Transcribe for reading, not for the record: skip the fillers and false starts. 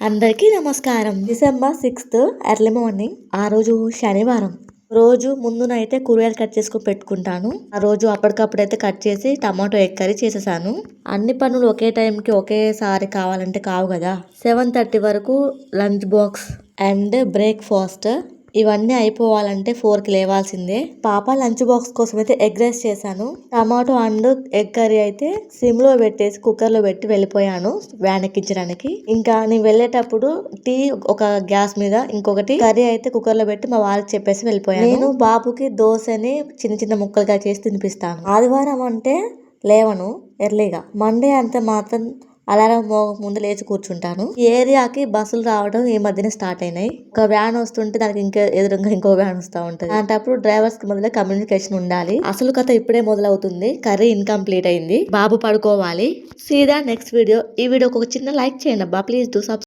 అందరికీ నమస్కారం. December 6th early morning. ఆ రోజు శనివారం. రోజు ముందునైతే కూరగాయలు కట్ చేసుకుని పెట్టుకుంటాను. ఆ రోజు అప్పటికప్పుడైతే కట్ చేసి టమాటో ఎగ్ కర్రీ చేసేసాను. అన్ని పనులు ఒకే టైంకి ఒకేసారి కావాలంటే కావు కదా. 7:30 వరకు లంచ్ బాక్స్ అండ్ బ్రేక్ఫాస్ట్ ఇవన్నీ అయిపోవాలంటే 4కి లేవాల్సిందే. పాప లంచ్ బాక్స్ కోసం అయితే ఎగ్ రైస్ చేశాను. టమాటో అండ్ ఎగ్ కర్రీ అయితే సిమ్ లో పెట్టేసి కుక్కర్ లో పెట్టి వెళ్ళిపోయాను వ్యాన్ ఎక్కించడానికి. ఇంకా నేను వెళ్ళేటప్పుడు టీ ఒక గ్యాస్ మీద, ఇంకొకటి కర్రీ అయితే కుక్కర్ లో పెట్టి మా వాళ్ళకి చెప్పేసి వెళ్ళిపోయాను. నేను బాబుకి దోశని చిన్న చిన్న ముక్కలుగా చేసి తినిపిస్తాను. ఆదివారం అంటే లేవను ఎర్లీగా. మండే అంతే మాత్రం అలారం ముందు లేచి కూర్చుంటాను. ఈ ఏరియాకి బస్సులు రావడం ఈ మధ్యనే స్టార్ట్ అయినాయి. ఒక వ్యాన్ వస్తుంటే దానికి ఎదురుగా ఇంకో వ్యాన్ వస్తూ ఉంటది. అలాంటప్పుడు డ్రైవర్స్ కి మధ్యలో కమ్యూనికేషన్ ఉండాలి. అసలు కథ ఇప్పుడే మొదలవుతుంది. కర్రీ ఇన్కంప్లీట్ అయింది. బాబు పడుకోవాలి. See the next video. ఈ వీడియోకి ఒక చిన్న లైక్ చేయండి అబ్బా, ప్లీజ్ డూ సబ్స్క్రైబ్.